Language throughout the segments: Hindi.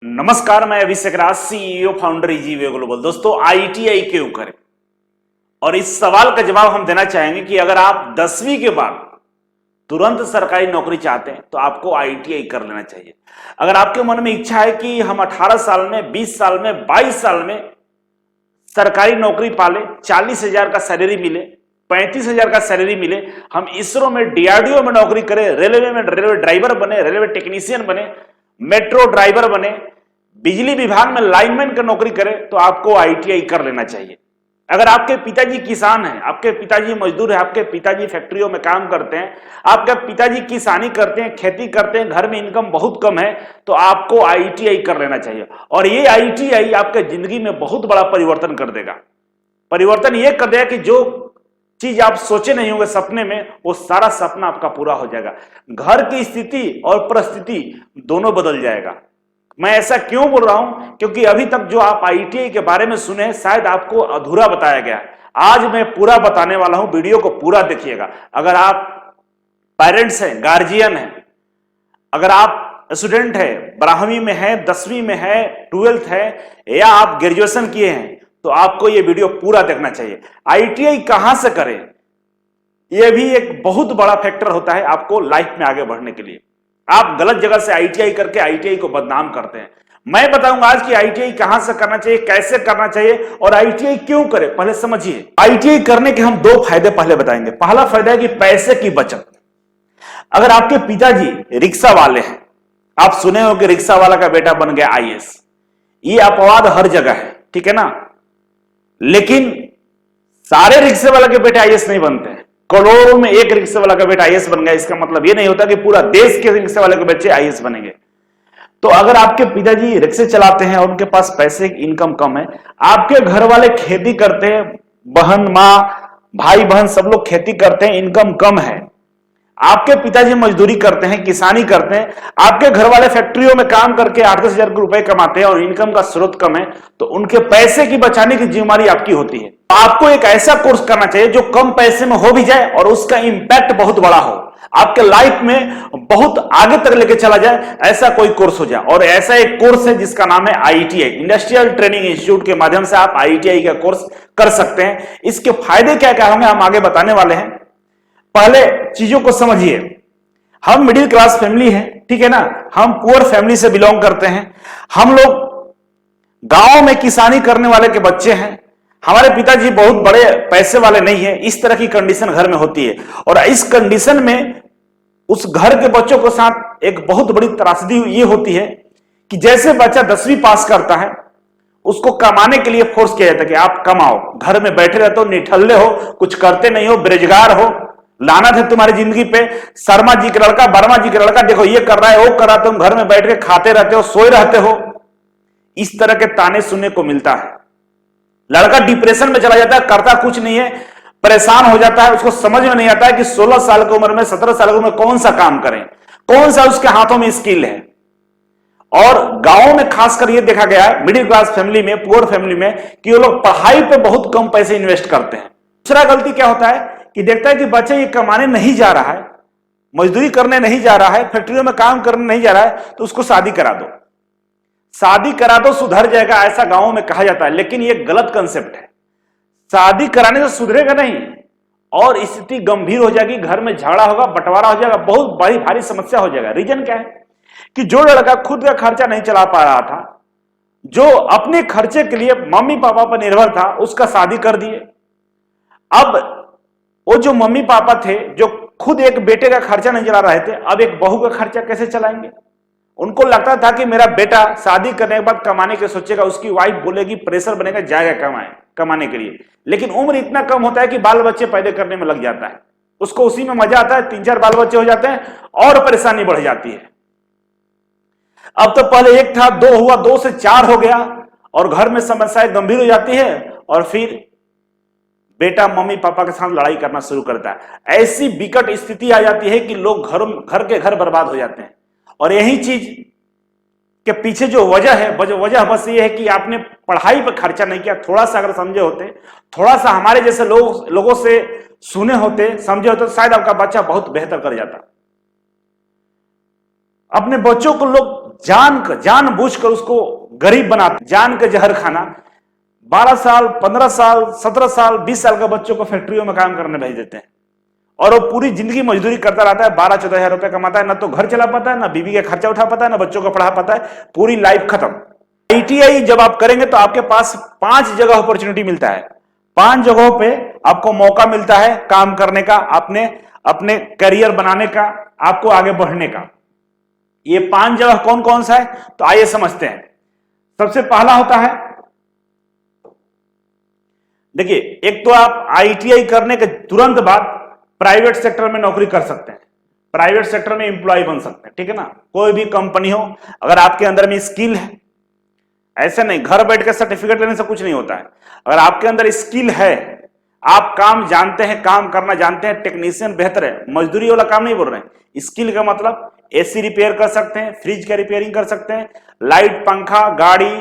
नमस्कार, मैं अभिषेक राज, सीईओ फाउंडर इजीवे ग्लोबल। दोस्तों, आईटीआई क्यों करें? और इस सवाल का जवाब हम देना चाहेंगे कि अगर आप 10वीं के बाद तुरंत सरकारी नौकरी चाहते हैं तो आपको आईटीआई कर लेना चाहिए। अगर आपके मन में इच्छा है कि हम 18 साल में, 20 साल में, 22 साल में सरकारी नौकरी पाले, 40,000 का सैलरी मिले, 35,000 का सैलरी मिले, हम इसरो में, डीआरडीओ में नौकरी करें, रेलवे में रेलवे ड्राइवर बने, रेलवे टेक्नीशियन बने, मेट्रो ड्राइवर बने, बिजली विभाग में लाइनमैन की नौकरी करें, तो आपको आईटीआई कर लेना चाहिए। अगर आपके पिताजी किसान हैं, आपके पिताजी मजदूर हैं, आपके पिताजी फैक्ट्रियों में काम करते हैं, आपके पिताजी किसानी करते हैं, खेती करते हैं, घर में इनकम बहुत कम है, तो आपको आईटीआई कर लेना चाहिए। और ये आईटीआई आपके जिंदगी में बहुत बड़ा परिवर्तन कर देगा। परिवर्तन ये कर देगा कि जो चीज आप सोचे नहीं होंगे सपने में, वो सारा सपना आपका पूरा हो जाएगा। घर की स्थिति और परिस्थिति दोनों बदल जाएगा। मैं ऐसा क्यों बोल रहा हूं? क्योंकि अभी तक जो आप आईटीआई के बारे में सुने, शायद आपको अधूरा बताया गया। आज मैं पूरा बताने वाला हूं, वीडियो को पूरा देखिएगा। अगर आप पेरेंट्स हैं, गार्जियन हैं, अगर आप स्टूडेंट है, 12वीं में है, 10वीं में है, 12th है, या आप ग्रेजुएशन किए हैं, तो आपको यह वीडियो पूरा देखना चाहिए। आईटीआई कहां से करें, यह भी एक बहुत बड़ा फैक्टर होता है आपको लाइफ में आगे बढ़ने के लिए। आप गलत जगह से आईटीआई करके आईटीआई को बदनाम करते हैं। मैं बताऊंगा आज कि आईटीआई कहां से करना चाहिए, कैसे करना चाहिए और आईटीआई क्यों करें, पहले समझिए। आईटीआई करने के हम दो फायदे पहले बताएंगे। पहला फायदा है कि पैसे की बचत। अगर आपके पिताजी रिक्शा वाले हैं, आप सुने हो कि रिक्शा वाला का बेटा बन गया आईएएस, ये अपवाद हर जगह है, ठीक है ना। लेकिन सारे रिक्शे वाला के बेटे आईएएस नहीं बनते हैं। करोड़ों में एक रिक्शे वाला का बेटा आईएएस बन गया, इसका मतलब यह नहीं होता कि पूरा देश के रिक्शे वाले के बच्चे आईएएस बनेंगे। तो अगर आपके पिताजी रिक्शे चलाते हैं और उनके पास पैसे की इनकम कम है, आपके घर वाले खेती करते हैं, बहन, मां, भाई बहन सब लोग खेती करते हैं, इनकम कम है, आपके पिताजी मजदूरी करते हैं, किसानी करते हैं, आपके घर वाले फैक्ट्रियों में काम करके 8-10 हजार रुपए कमाते हैं और इनकम का स्रोत कम है, तो उनके पैसे की बचाने की जिम्मेदारी आपकी होती है। आपको एक ऐसा कोर्स करना चाहिए जो कम पैसे में हो भी जाए और उसका इंपैक्ट बहुत बड़ा हो, आपके लाइफ में बहुत आगे तक लेके चला जाए, ऐसा कोई कोर्स हो जाए। और ऐसा एक कोर्स है जिसका नाम है आईटीआई, इंडस्ट्रियल ट्रेनिंग इंस्टीट्यूट के माध्यम से आप आईटीआई का कोर्स कर सकते हैं। इसके फायदे क्या क्या होंगे हम आगे बताने वाले हैं। पहले चीजों को समझिए। हम मिडिल क्लास फैमिली हैं, ठीक है ना, हम पुअर फैमिली से बिलोंग करते हैं, हम लोग गांव में किसानी करने वाले के बच्चे हैं, हमारे पिताजी बहुत बड़े पैसे वाले नहीं है, इस तरह की कंडीशन घर में होती है। और इस कंडीशन में उस घर के बच्चों के साथ एक बहुत बड़ी त्रासदी ये होती है कि जैसे बच्चा 10वीं पास करता है, उसको कमाने के लिए फोर्स किया जाता है कि आप कमाओ, घर में बैठे रहते हो, निठल्ले हो, कुछ करते नहीं हो, बेरोजगार हो, लानत है तुम्हारी जिंदगी पे। शर्मा जी का लड़का, वर्मा जी का लड़का देखो ये कर रहा है, वो कर रहा है, तुम घर में बैठ के खाते रहते हो, सोए रहते हो। इस तरह के ताने सुनने को मिलता है। लड़का डिप्रेशन में चला जाता है, करता कुछ नहीं है, परेशान हो जाता है, उसको समझ में नहीं आता है कि 16 साल की उम्र में, 17 साल की उम्र में कौन सा काम करें, कौन सा उसके हाथों में स्किल है। और गांवों में खासकर यह देखा गया है, मिडिल क्लास फैमिली में, पुअर फैमिली में, कि वो लोग पढ़ाई पे बहुत कम पैसे इन्वेस्ट करते हैं। दूसरा गलती क्या होता है कि देखता है कि बच्चा ये कमाने नहीं जा रहा है, मजदूरी करने नहीं जा रहा है, फैक्ट्रियों में काम करने नहीं जा रहा है, तो उसको शादी करा दो, शादी करा दो सुधर जाएगा, ऐसा गांवों में कहा जाता है। लेकिन ये गलत कंसेप्ट है। शादी कराने से सुधरेगा नहीं और स्थिति गंभीर हो जाएगी, घर में झगड़ा होगा, बंटवारा हो जाएगा, बहुत बड़ी भारी समस्या हो जाएगा। रीजन क्या है कि जो लड़का खुद का खर्चा नहीं चला पा रहा था, जो अपने खर्चे के लिए मम्मी पापा पर निर्भर था, उसका शादी कर दिए। अब वो जो मम्मी पापा थे, जो खुद एक बेटे का खर्चा नहीं चला रहे थे, अब एक बहू का खर्चा कैसे चलाएंगे? उनको लगता था कि मेरा बेटा शादी करने के बाद कमाने के सोचेगा, उसकी वाइफ बोलेगी, प्रेशर बनेगा, जाएगा कमाने के लिए। लेकिन उम्र इतना कम होता है कि बाल बच्चे पैदा करने में लग जाता है, उसको उसी में मजा आता है, 3-4 बाल बच्चे हो जाते हैं और परेशानी बढ़ जाती है। अब तो पहले एक था, 2 हुआ, 2 से 4 हो गया और घर में समस्याएं गंभीर हो जाती है और फिर बेटा मम्मी पापा के साथ लड़ाई करना शुरू करता है। ऐसी विकट स्थिति आ जाती है कि लोग घर के घर बर्बाद हो जाते हैं। और यही चीज के पीछे जो वजह है, वजह बस ये है कि आपने पढ़ाई पर खर्चा नहीं किया। थोड़ा सा अगर समझे होते, थोड़ा सा हमारे जैसे लोगों से सुने होते, समझे होते, तो शायद आपका बच्चा बहुत बेहतर कर जाता। अपने बच्चों को लोग जानबूझकर उसको गरीब बनाते, जान के जहर खाना। 12 साल 15 साल 17 साल 20 साल के बच्चों को फैक्ट्रियों में काम करने भेज देते हैं और वो पूरी जिंदगी मजदूरी करता रहता है, 12-14 हजार रुपए कमाता है, ना तो घर चला पाता है, ना बीवी का खर्चा उठा पाता है, ना बच्चों को पढ़ा पाता है, पूरी लाइफ खत्म। आईटीआई जब आप करेंगे तो आपके पास 5 जगह अपॉर्चुनिटी मिलता है, 5 जगहों पे आपको मौका मिलता है काम करने का, अपने करियर बनाने का, आपको आगे बढ़ने का। ये 5 जगह कौन कौन सा है, तो आइए समझते हैं। सबसे पहला होता है, देखिए, एक तो आप आईटीआई करने के तुरंत बाद प्राइवेट सेक्टर में नौकरी कर सकते हैं, प्राइवेट सेक्टर में एम्प्लॉय बन सकते हैं, ठीक है ना। कोई भी कंपनी हो, अगर आपके अंदर में स्किल है, ऐसे नहीं घर बैठ के सर्टिफिकेट लेने से कुछ नहीं होता है, अगर आपके अंदर स्किल है, आप काम जानते हैं, काम करना जानते हैं, टेक्नीशियन बेहतर है, मजदूरी वाला काम नहीं बोल रहे हैं, स्किल का मतलब एसी रिपेयर कर सकते हैं, फ्रिज का रिपेयरिंग कर सकते हैं, लाइट पंखा गाड़ी,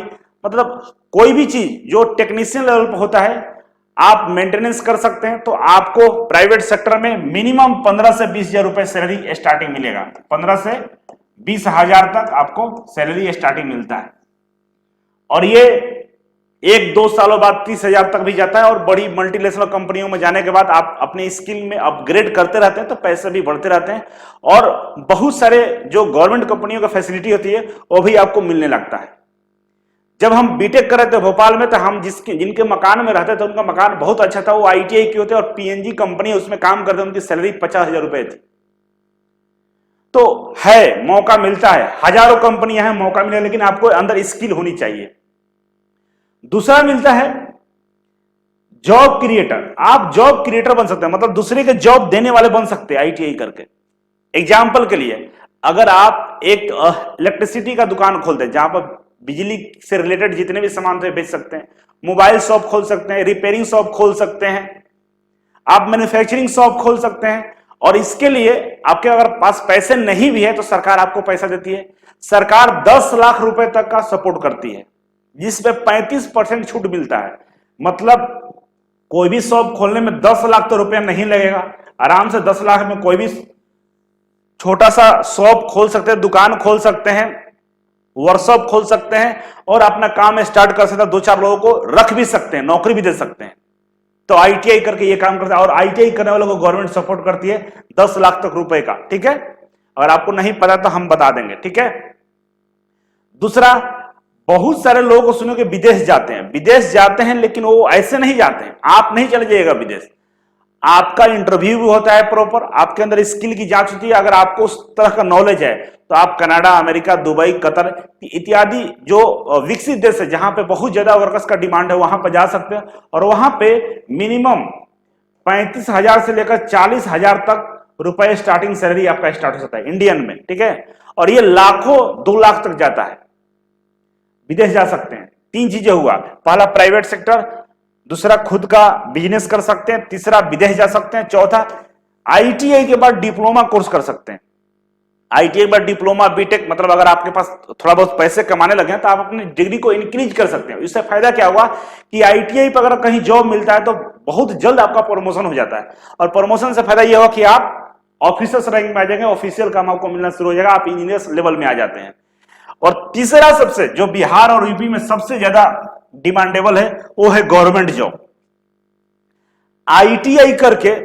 मतलब कोई भी चीज जो टेक्नीशियन लेवल पर होता है आप मेंटेनेंस कर सकते हैं। तो आपको प्राइवेट सेक्टर में मिनिमम 15 से 20 हजार रुपए सैलरी स्टार्टिंग मिलेगा, 15 से 20 हजार तक आपको सैलरी स्टार्टिंग मिलता है, और ये 1-2 सालों बाद 30 हजार तक भी जाता है। और बड़ी मल्टीनेशनल कंपनियों में जाने के बाद आप अपने स्किल में अपग्रेड करते रहते हैं तो पैसे भी बढ़ते रहते हैं, और बहुत सारे जो गवर्नमेंट कंपनियों का फैसिलिटी होती है वो भी आपको मिलने लगता है। जब हम बीटेक कर रहे थे भोपाल में, तो हम जिनके मकान में रहते थे उनका मकान बहुत अच्छा था, वो आईटीआई के होते और पीएनजी कंपनी उसमें काम करते, उनकी सैलरी 50 हजार रुपए थी। तो है, मौका मिलता है, हजारों कंपनियां हैं, मौका मिले, लेकिन आपको अंदर स्किल होनी चाहिए। दूसरा मिलता है जॉब क्रिएटर, आप जॉब क्रिएटर बन सकते हैं, मतलब दूसरे के जॉब देने वाले बन सकते हैं आईटीआई करके। एग्जाम्पल के लिए, अगर आप एक इलेक्ट्रिसिटी का दुकान खोलते हैं जहां पर बिजली से रिलेटेड जितने भी सामान थे बेच सकते हैं, मोबाइल शॉप खोल सकते हैं, रिपेयरिंग शॉप खोल सकते हैं, आप मैन्युफैक्चरिंग शॉप खोल सकते हैं, और इसके लिए आपके अगर पास पैसे नहीं भी है तो सरकार आपको पैसा देती है। सरकार 10 लाख रुपए तक का सपोर्ट करती है, जिसपे 35% छूट मिलता है। मतलब कोई भी शॉप खोलने में 10 लाख तो रुपया नहीं लगेगा, आराम से 10 लाख में कोई भी छोटा सा शॉप खोल सकते हैं, दुकान खोल सकते हैं, वर्कशॉप खोल सकते हैं, और अपना काम स्टार्ट कर सकते हैं, 2-4 लोगों को रख भी सकते हैं, नौकरी भी दे सकते हैं। तो आईटीआई करके ये काम करते हैं, और आईटीआई करने वालों को गवर्नमेंट सपोर्ट करती है 10 लाख तक रुपए का, ठीक है। अगर आपको नहीं पता तो हम बता देंगे, ठीक है। दूसरा, बहुत सारे लोगों को सुनो कि विदेश जाते हैं, विदेश जाते हैं, लेकिन वो ऐसे नहीं जाते हैं, आप नहीं चले जाइएगा विदेश, आपका इंटरव्यू भी होता है प्रॉपर, आपके अंदर स्किल की जांच होती है। अगर आपको उस तरह का नॉलेज है तो आप कनाडा, अमेरिका, दुबई, कतर इत्यादि जो विकसित देश है जहां पे बहुत ज्यादा वर्कर्स का डिमांड है, वहां पर जा सकते हैं, और वहां पे मिनिमम 35 हजार से लेकर 40 हजार तक रुपए स्टार्टिंग सैलरी आपका स्टार्ट हो सकता है इंडियन में, ठीक है। और ये लाखों 2 लाख तक जाता है, विदेश जा सकते हैं। 3 चीजें हुआ, पहला प्राइवेट सेक्टर, दूसरा खुद का बिजनेस कर सकते हैं, तीसरा विदेश जा सकते हैं, चौथा आईटीआई के बाद डिप्लोमा कोर्स कर सकते हैं। आईटीआई के बाद डिप्लोमा, बीटेक, मतलब अगर आपके पास थोड़ा बहुत पैसे कमाने लगे हैं तो आप अपनी डिग्री को इंक्रीज कर सकते हैं। इससे फायदा क्या हुआ कि आईटीआई पर अगर कहीं जॉब मिलता है तो बहुत जल्द आपका प्रमोशन हो जाता है, और प्रमोशन से फायदा यह हुआ कि आप ऑफिसर्स रैंक में आ जाएंगे, ऑफिशियल काम आपको मिलना शुरू हो जाएगा, आप इंजीनियर लेवल में आ जाते हैं। और तीसरा सबसे, जो बिहार और यूपी में सबसे ज्यादा डिमांडेबल है, वो है गवर्नमेंट जॉब। आईटीआई करके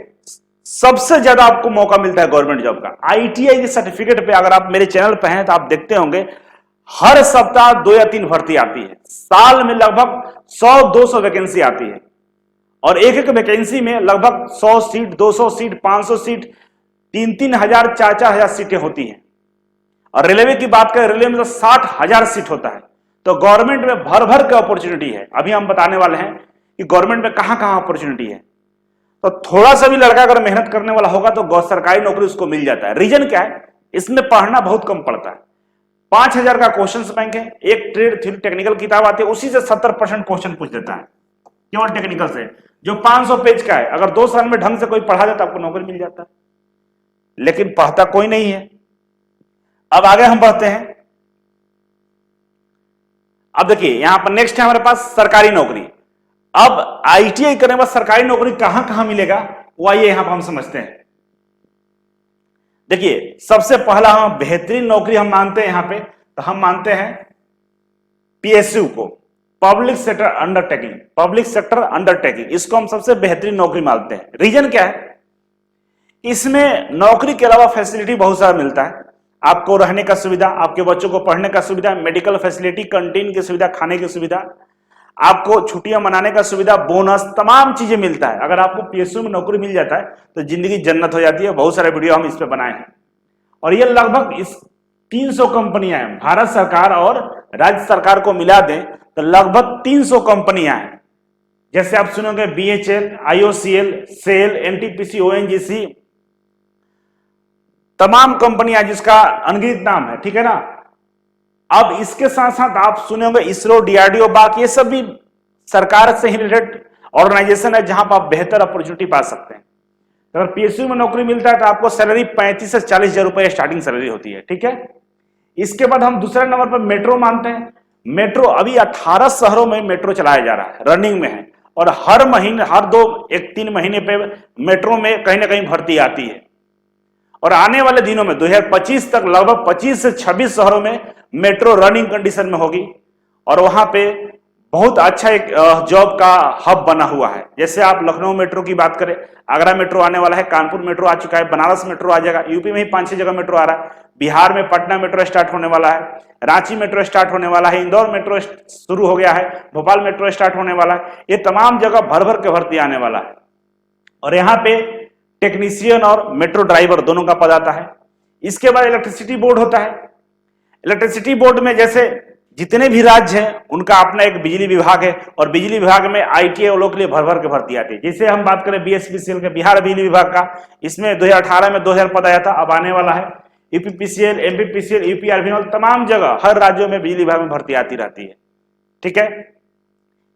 सबसे ज्यादा आपको मौका मिलता है गवर्नमेंट जॉब का। आईटीआई के सर्टिफिकेट पे अगर आप मेरे चैनल पे हैं तो आप देखते होंगे हर सप्ताह 2 या 3 भर्ती आती है, साल में लगभग 100-200 वैकेंसी आती है, और एक एक वैकेंसी में लगभग 100 सीट, 200 सीट, 500 सीट, 3-3 हजार, 4-4 हजार सीटें होती हैं। और रेलवे की बात करें, रेलवे में तो 60 हजार सीट होता है। तो गवर्नमेंट में भर भर के अपॉर्चुनिटी है। अभी हम बताने वाले हैं कि गवर्नमेंट में कहां कहां अपॉर्चुनिटी है। तो थोड़ा सा भी लड़का अगर मेहनत करने वाला होगा तो सरकारी नौकरी उसको मिल जाता है। रीजन क्या है, इसमें पढ़ना बहुत कम पड़ता है। 5000 का क्वेश्चन बैंक है, एक ट्रेड थ्योरी टेक्निकल किताब आती है, उसी से 70% क्वेश्चन पूछ देता है केवल टेक्निकल से, जो 500 पेज का है। अगर 2 साल में ढंग से कोई पढ़ा जाता आपको नौकरी मिल जाता है, लेकिन पढ़ता कोई नहीं है। अब आगे हम बढ़ते हैं। अब देखिए यहां पर नेक्स्ट है हमारे पास सरकारी नौकरी। अब आईटीआई करने के बाद सरकारी नौकरी कहां कहां मिलेगा, वो आइए यहां पर हम समझते हैं। देखिए सबसे पहला हम बेहतरीन नौकरी हम मानते हैं यहां पे तो हम मानते हैं पीएसयू को, public sector undertaking, public sector undertaking, इसको हम सबसे बेहतरीन नौकरी मानते हैं। रीजन क्या है? इसमें नौकरी के अलावा फैसिलिटी बहुत सारा मिलता है। आपको रहने का सुविधा, आपके बच्चों को पढ़ने का सुविधा, मेडिकल फैसिलिटी, कैंटीन की सुविधा, खाने की सुविधा, आपको छुट्टियां मनाने का सुविधा, बोनस, तमाम चीजें मिलता है। अगर आपको पीएसयू में नौकरी मिल जाता है तो जिंदगी जन्नत हो जाती है। बहुत सारे वीडियो हम इस पे बनाए हैं और ये लगभग इस 300 कंपनियां हैं। भारत सरकार और राज्य सरकार को मिला दें तो लगभग 300 कंपनियां हैं। जैसे आप सुनोगे बीएचएल, आईओसीएल, सेल, एनटीपीसी, ओएनजीसी, तमाम कंपनियां जिसका अनगिनत नाम है, ठीक है ना। अब इसके साथ साथ आप सुने होंगे इसरो, डीआरडीओ, बाकी ये सब भी सरकार से ही रिलेटेड ऑर्गेनाइजेशन है जहां पर आप बेहतर अपॉर्चुनिटी पा सकते हैं। अगर पीएसयू में नौकरी मिलता है तो आपको सैलरी 35 से 40 हजार रुपए स्टार्टिंग सैलरी होती है, ठीक है। इसके बाद हम दूसरे नंबर पर मेट्रो मानते हैं। मेट्रो अभी 18 शहरों में मेट्रो चलाया जा रहा है, रनिंग में है, और हर महीने, हर 2-3 महीने पे मेट्रो में कहीं ना कहीं भर्ती आती है। और आने वाले दिनों में 2025 तक लगभग 25 से 26 शहरों में मेट्रो रनिंग कंडीशन में होगी और वहां पे बहुत अच्छा एक जॉब का हब बना हुआ है। जैसे आप लखनऊ मेट्रो की बात करें, आगरा मेट्रो आने वाला है, कानपुर मेट्रो आ चुका है, बनारस मेट्रो आ जाएगा, यूपी में ही 5-6 जगह मेट्रो आ रहा है, बिहार में पटना मेट्रो स्टार्ट होने वाला है, रांची मेट्रो स्टार्ट होने वाला है, इंदौर मेट्रो शुरू हो गया है, भोपाल मेट्रो स्टार्ट होने वाला है। ये तमाम जगह भर भर के भर्ती आने वाला है और यहाँ पे टेक्नीशियन और मेट्रो ड्राइवर दोनों का पद आता है। इसके बाद इलेक्ट्रिसिटी बोर्ड होता है। इलेक्ट्रिसिटी बोर्ड में जैसे जितने भी राज्य हैं उनका अपना एक बिजली विभाग है और बिजली विभाग में आईटीआई वालों के लिए भर भर के भर्ती आती है। जैसे हम बात करें बीएसपीसीएल के, बिहार बिजली विभाग का, इसमें 2018 में 2000 पद आया था, अब आने वाला है। यूपीपीसीएल, एमपीपीसीएल, यूपीआरबीएल, तमाम जगह हर राज्यों में बिजली विभाग में भर्ती आती रहती है, ठीक है।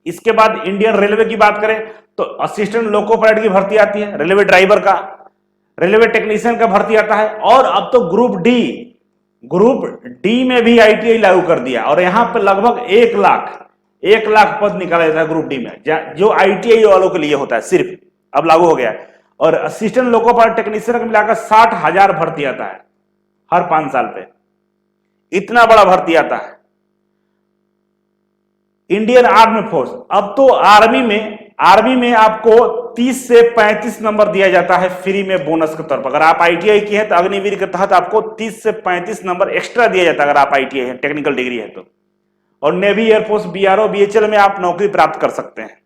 इसके बाद इंडियन रेलवे की बात करें तो असिस्टेंट लोको पायलट की भर्ती आती है, रेलवे ड्राइवर का, रेलवे टेक्नीशियन का भर्ती आता है। और अब तो ग्रुप डी में भी आईटीआई लागू कर दिया और यहां पर लगभग 1 लाख पद निकाला जाता है ग्रुप डी में, जो आईटीआई वालों के लिए होता है सिर्फ, अब लागू हो गया है। और असिस्टेंट लोको पायलट टेक्नीशियन को मिलाकर 60,000 भर्ती आता है हर 5 साल पे, इतना बड़ा भर्ती आता है। इंडियन आर्मी फोर्स, अब तो आर्मी में आपको 30 से 35 नंबर दिया जाता है फ्री में बोनस के तौर पर। अगर आप आईटीआई की है तो अग्निवीर के तहत आपको 30 से 35 नंबर एक्स्ट्रा दिया जाता है अगर आप आईटीआई है, टेक्निकल डिग्री है तो। और नेवी, एयरफोर्स, बीआरओ, बीएचएल में आप नौकरी प्राप्त कर सकते हैं।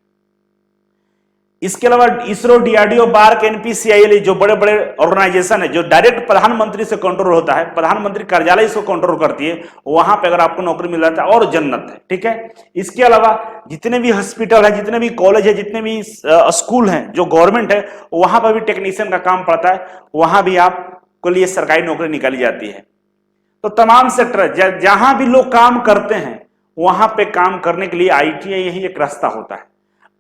इसके अलावा इसरो, डीआरडीओ, बार्क, एनपीसीआईएल, जो बड़े बड़े ऑर्गेनाइजेशन है जो डायरेक्ट प्रधानमंत्री से कंट्रोल होता है, प्रधानमंत्री कार्यालय इसको कंट्रोल करती है, वहां पे अगर आपको नौकरी मिल जाता है और जन्नत है, ठीक है। इसके अलावा जितने भी हॉस्पिटल है, जितने भी कॉलेज है, जितने भी स्कूल हैं जो गवर्नमेंट है, वहां पर भी टेक्नीशियन का काम पड़ता है, वहां भी आपको लिए सरकारी नौकरी निकाली जाती है। तो तमाम सेक्टर जहां भी लोग काम करते हैं वहां पे काम करने के लिए आईटीआई यही एक रास्ता होता है।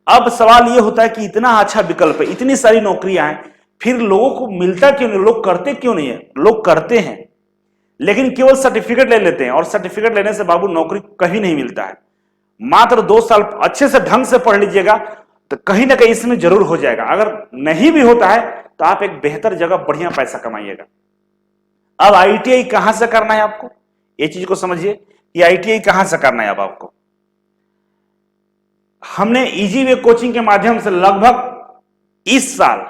अब सवाल यह होता है कि इतना अच्छा विकल्प है, इतनी सारी नौकरियां हैं, फिर लोगों को मिलता क्यों नहीं, लोग करते क्यों नहीं है? लोग करते हैं लेकिन केवल सर्टिफिकेट ले लेते हैं और सर्टिफिकेट लेने से बाबू नौकरी कहीं नहीं मिलता है। मात्र 2 साल अच्छे से ढंग से पढ़ लीजिएगा तो कहीं ना कहीं इसमें जरूर हो जाएगा। अगर नहीं भी होता है तो आप एक बेहतर जगह बढ़िया पैसा कमाइएगा। अब आईटीआई कहां से करना है आपको, ये चीज को समझिए कि आईटीआई कहां से करना है। अब आपको हमने इजी वे कोचिंग के माध्यम से लगभग इस साल,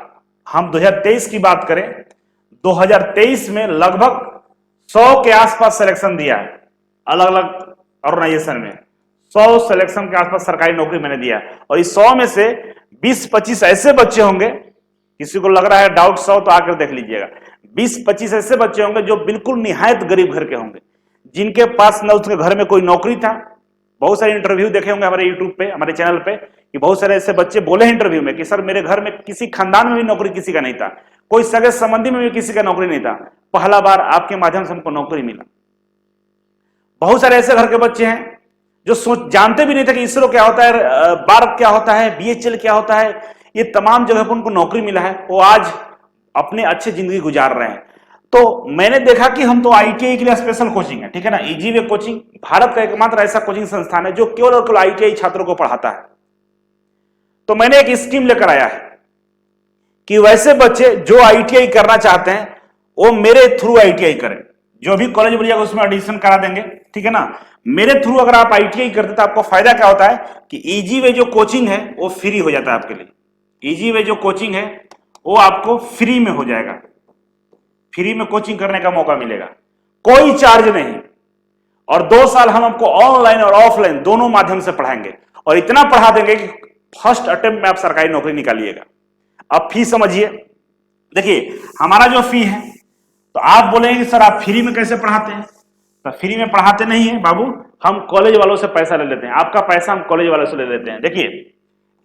हम 2023 की बात करें, 2023 में लगभग 100 के आसपास सिलेक्शन दिया है अलग अलग ऑर्गेनाइजेशन में। 100 सिलेक्शन के आसपास सरकारी नौकरी मैंने दिया और इस 100 में से 20-25 ऐसे बच्चे होंगे, किसी को लग रहा है डाउट 100 तो आकर देख लीजिएगा, 20-25 ऐसे बच्चे होंगे जो बिल्कुल निहायत गरीब घर के होंगे, जिनके पास न उसके घर में कोई नौकरी था। बहुत सारे इंटरव्यू देखे होंगे हमारे यूट्यूब पे, हमारे चैनल पे, कि बहुत सारे ऐसे बच्चे बोले हैं इंटरव्यू में कि सर मेरे घर में किसी खानदान में भी नौकरी किसी का नहीं था, कोई सगे संबंधी में भी किसी का नौकरी नहीं था, पहला बार आपके माध्यम से हमको नौकरी मिला। बहुत सारे ऐसे घर के बच्चे हैं जो जानते भी नहीं थे कि इसरो क्या होता है, बार्क क्या होता है, बीएचएल क्या होता है, ये तमाम जगह पर उनको नौकरी मिला है, वो आज अपने अच्छे जिंदगी गुजार रहे हैं। तो मैंने देखा कि हम तो आईटीआई के लिए स्पेशल कोचिंग है, ठीक है ना, इजी वे कोचिंग भारत का एकमात्र ऐसा कोचिंग संस्थान है जो केवल और केवल आईटीआई छात्रों को पढ़ाता है। तो मैंने एक स्कीम लेकर आया है कि वैसे बच्चे जो आईटीआई करना चाहते हैं वो मेरे थ्रू आईटीआई करें। जो भी कॉलेज बोलिएगा उसमें एडमिशन करा देंगे, ठीक है ना। मेरे थ्रू अगर आप आईटीआई करते तो आपको फायदा क्या होता है कि इजी वे जो कोचिंग है वो फ्री हो जाता है आपके लिए। इजी वे जो कोचिंग है वो आपको फ्री में हो जाएगा, फ्री में कोचिंग करने का मौका मिलेगा, कोई चार्ज नहीं। और 2 साल हम आपको ऑनलाइन और ऑफलाइन दोनों माध्यम से पढ़ाएंगे और इतना पढ़ा देंगे कि फर्स्ट अटेम्प्ट में आप सरकारी नौकरी निकालिएगा। अब फी समझिए, देखिए हमारा जो फी है, तो आप बोलेंगे सर आप फ्री में कैसे पढ़ाते हैं, तो फ्री में पढ़ाते नहीं है बाबू, हम कॉलेज वालों से पैसा ले लेते हैं, आपका पैसा हम कॉलेज वालों से ले लेते हैं। देखिए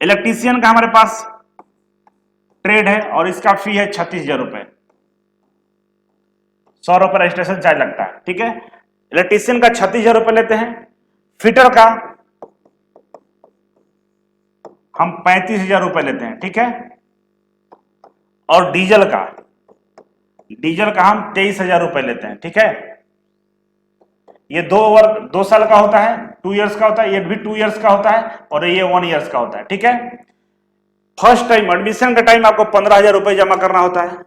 इलेक्ट्रीशियन का हमारे पास ट्रेड है और इसका फी है 36,000 रुपए, 100 रुपए रजिस्ट्रेशन चार्ज लगता है, ठीक है। इलेक्ट्रीशियन का 36,000 रुपए लेते हैं, फिटर का हम 35,000 रुपए लेते हैं, ठीक है। और डीजल का हम 23,000 रुपए लेते हैं, ठीक है। ये 2 साल का होता है, 2 इयर्स का होता है, ये भी 2 इयर्स का होता है और ये 1 इयर्स का होता है, ठीक है। फर्स्ट टाइम एडमिशन का टाइम आपको 15,000 रुपए जमा करना होता है,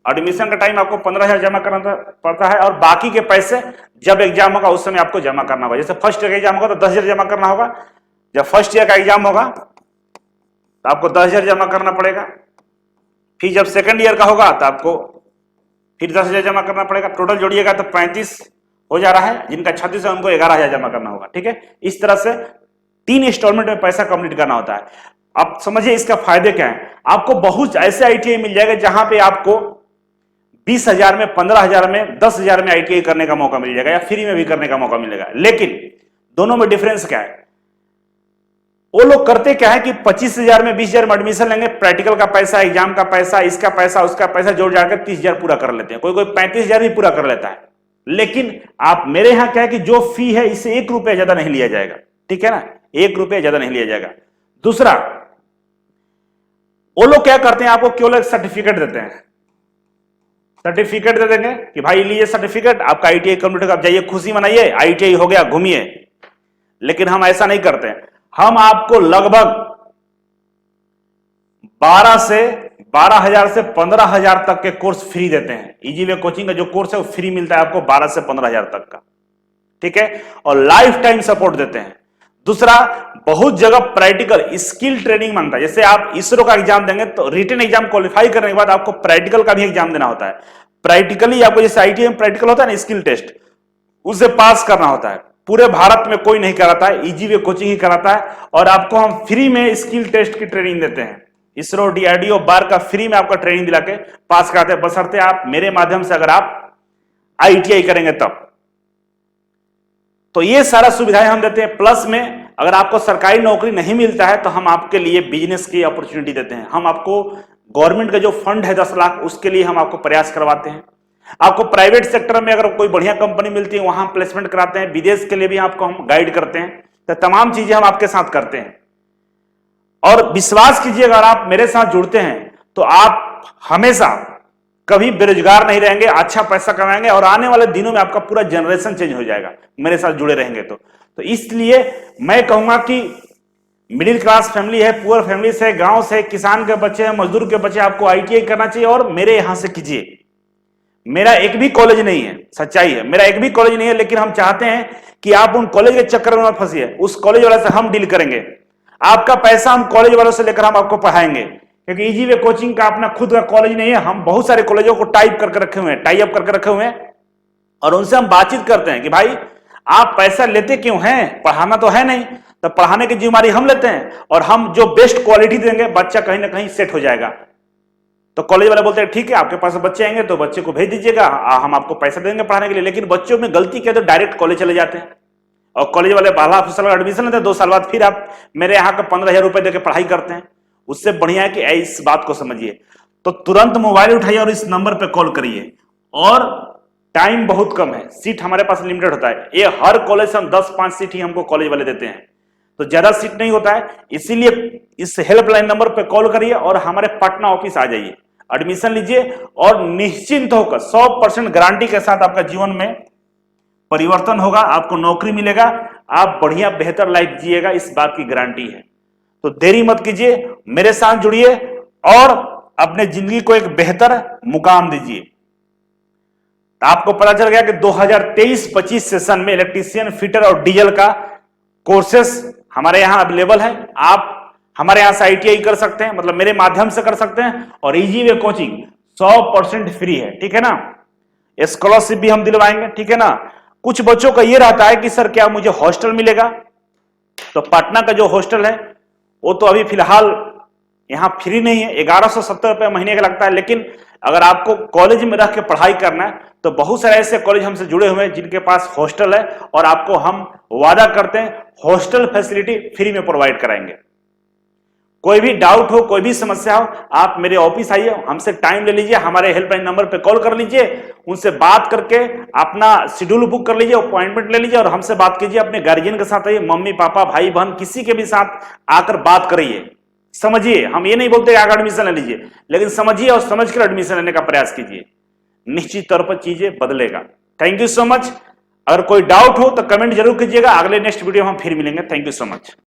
एडमिशन का टाइम आपको 15,000 जमा करना पड़ता है और बाकी के पैसे जब एग्जाम होगा उस समय आपको जमा करना होगा। जैसे फर्स्ट ईयर का एग्जाम होगा तो 10,000 जमा करना होगा, जब फर्स्ट ईयर का एग्जाम होगा तो आपको 10,000 जमा करना पड़ेगा, फिर जब सेकंड ईयर का होगा तो आपको फिर 10,000 जमा करना पड़ेगा। टोटल जोड़िएगा तो 35 हो जा रहा है, जिनका 36 है उनको 11,000 जमा करना होगा, ठीक है। इस तरह से 3 इंस्टॉलमेंट में पैसा कंप्लीट करना होता है। अब समझिए इसका फायदे क्या है, आपको बहुत ऐसे आईटीआई मिल जाएगा जहां पे आपको 20,000 में, 15,000 में, 10,000 में आईटीआई करने का मौका मिल जाएगा या फ्री में भी करने का मौका मिलेगा। लेकिन दोनों में डिफरेंस क्या है, वो लोग करते क्या है कि 25,000 में, 20,000 में एडमिशन लेंगे, प्रैक्टिकल का पैसा, एग्जाम का पैसा, इसका पैसा, उसका पैसा जोड़ जाकर 30,000 पूरा कर लेते हैं, कोई कोई 35,000 भी पूरा कर लेता है। लेकिन आप मेरे यहां क्या है कि जो फी है इससे 1 रुपया ज्यादा नहीं लिया जाएगा, ठीक है ना, 1 रुपया ज्यादा नहीं लिया जाएगा। दूसरा, वो लोग क्या करते हैं, आपको केवल एक सर्टिफिकेट देते हैं, सर्टिफिकेट दे देंगे कि भाई लीजिए सर्टिफिकेट, आपका आईटीआई कंप्लीट होगा, आप जाइए खुशी मनाइए, आईटीआई हो गया, घूमिए। लेकिन हम ऐसा नहीं करते हैं, हम आपको लगभग 12,000 से 15,000 तक के कोर्स फ्री देते हैं। इजी वे कोचिंग का जो कोर्स है वो फ्री मिलता है आपको 12 से 15,000 तक का, ठीक है। और लाइफ टाइम सपोर्ट देते हैं। दूसरा, बहुत जगह प्रैक्टिकल स्किल ट्रेनिंग मांगता है, जैसे आप इसरो का एग्जाम देंगे तो रिटन एग्जाम क्वालिफाई करने के बाद आपको प्रैक्टिकल का भी एग्जाम देना होता है। प्रैक्टिकली आपको जैसे आईटीआई में प्रैक्टिकल होता है ना, स्किल टेस्ट, उसे पास करना होता है। पूरे भारत में कोई नहीं कराता है, इजी वे कोचिंग ही कराता है और आपको हम फ्री में स्किल टेस्ट की ट्रेनिंग देते हैं। इसरो, डीआरडीओ, बार का फ्री में आपका ट्रेनिंग दिला के पास कराते हैं, बशर्ते आप मेरे माध्यम से अगर आप आईटीआई करेंगे तब। तो ये सारा सुविधाएं हम देते हैं। प्लस में अगर आपको सरकारी नौकरी नहीं मिलता है तो हम आपके लिए बिजनेस की अपॉर्चुनिटी देते हैं। हम आपको गवर्नमेंट का जो फंड है 10 लाख, उसके लिए हम आपको प्रयास करवाते हैं। आपको प्राइवेट सेक्टर में अगर कोई बढ़िया कंपनी मिलती है वहां प्लेसमेंट कराते हैं, विदेश के लिए भी आपको हम गाइड करते हैं। तो तमाम चीजें हम आपके साथ करते हैं। और विश्वास कीजिए, अगर आप मेरे साथ जुड़ते हैं तो आप हमेशा कभी बेरोजगार नहीं रहेंगे, अच्छा पैसा कमाएंगे और आने वाले दिनों में आपका पूरा जनरेशन चेंज हो जाएगा मेरे साथ जुड़े रहेंगे तो इसलिए मैं कहूंगा कि मिडिल क्लास फैमिली है, पुअर फैमिली से, गांव से, किसान के बच्चे हैं, मजदूर के बच्चे, आपको आईटीआई करना चाहिए और मेरे यहां से कीजिए। मेरा एक भी कॉलेज नहीं है, सच्चाई है, मेरा एक भी कॉलेज नहीं है, लेकिन हम चाहते हैं कि आप उन कॉलेज के चक्कर में मत फंसिए। उस कॉलेज वाले से हम डील करेंगे, आपका पैसा हम कॉलेज वालों से लेकर हम आपको पढ़ाएंगे, क्योंकि इजी वे कोचिंग का अपना खुद का कॉलेज नहीं है। हम बहुत सारे कॉलेजों को टाइप करके रखे हुए हैं, टाई अप करके रखे हुए हैं और उनसे हम बातचीत करते हैं कि भाई आप पैसा लेते क्यों हैं, पढ़ाना तो है नहीं, तो पढ़ाने की जिम्मेदारी हम लेते हैं और हम जो बेस्ट क्वालिटी देंगे बच्चा कहीं ना कहीं सेट हो जाएगा। तो कॉलेज वाले बोलते हैं ठीक है, आपके पास बच्चे आएंगे तो बच्चे को भेज दीजिएगा, हम आपको पैसा देंगे पढ़ाने के लिए। लेकिन बच्चों में गलती क्या, तो डायरेक्ट कॉलेज चले जाते हैं और कॉलेज वाले 12 साल का एडमिशन लेते हैं, 2 साल बाद फिर आप मेरे यहाँ का 15,000 रुपए देकर पढ़ाई करते हैं। उससे बढ़िया है कि इस बात को समझिए। तो तुरंत मोबाइल उठाइए और इस नंबर पे कॉल करिए। और टाइम बहुत कम है, सीट हमारे पास लिमिटेड होता है। ये हर कॉलेज से हम 10-5 सीट ही हमको कॉलेज वाले देते हैं, तो ज्यादा सीट नहीं होता है। इसीलिए इस हेल्पलाइन नंबर पे कॉल करिए और हमारे पटना ऑफिस आ जाइए, एडमिशन लीजिए और निश्चिंत होकर 100% गारंटी के साथ आपका जीवन में परिवर्तन होगा, आपको नौकरी मिलेगा, आप बढ़िया बेहतर लाइफ जिएगा, इस बात की गारंटी है। तो देरी मत कीजिए, मेरे साथ जुड़िए और अपने जिंदगी को एक बेहतर मुकाम दीजिए। तो आपको पता चल गया कि 2023-25 सेशन में इलेक्ट्रीशियन, फिटर और डीजल का कोर्सेस हमारे यहां अवेलेबल है। आप हमारे यहां से आईटीआई कर सकते हैं, मतलब मेरे माध्यम से कर सकते हैं, और इजी वे कोचिंग 100% फ्री है, ठीक है ना। स्कॉलरशिप भी हम दिलवाएंगे, ठीक है ना। कुछ बच्चों का ये रहता है कि सर क्या मुझे हॉस्टल मिलेगा, तो पटना का जो हॉस्टल है वो तो अभी फिलहाल यहां फ्री नहीं है, 1170 रुपए महीने का लगता है। लेकिन अगर आपको कॉलेज में रह के पढ़ाई करना है तो बहुत सारे ऐसे कॉलेज हमसे जुड़े हुए हैं जिनके पास हॉस्टल है, और आपको हम वादा करते हैं हॉस्टल फैसिलिटी फ्री में प्रोवाइड कराएंगे। कोई भी डाउट हो, कोई भी समस्या हो, आप मेरे ऑफिस आइए, हमसे टाइम ले लीजिए, हमारे हेल्पलाइन नंबर पे कॉल कर लीजिए, उनसे बात करके अपना शेड्यूल बुक कर लीजिए, अपॉइंटमेंट ले लीजिए और हमसे बात कीजिए। अपने गार्जियन के साथ आइए, मम्मी पापा भाई बहन किसी के भी साथ आकर बात करिए, समझिए। हम ये नहीं बोलते आगे एडमिशन ले लीजिए, लेकिन समझिए और समझ कर एडमिशन लेने का प्रयास कीजिए, निश्चित तौर पर चीजें बदलेगा। Thank you so much. अगर कोई डाउट हो तो कमेंट जरूर कीजिएगा, अगले नेक्स्ट वीडियो में हम फिर मिलेंगे। Thank you so much.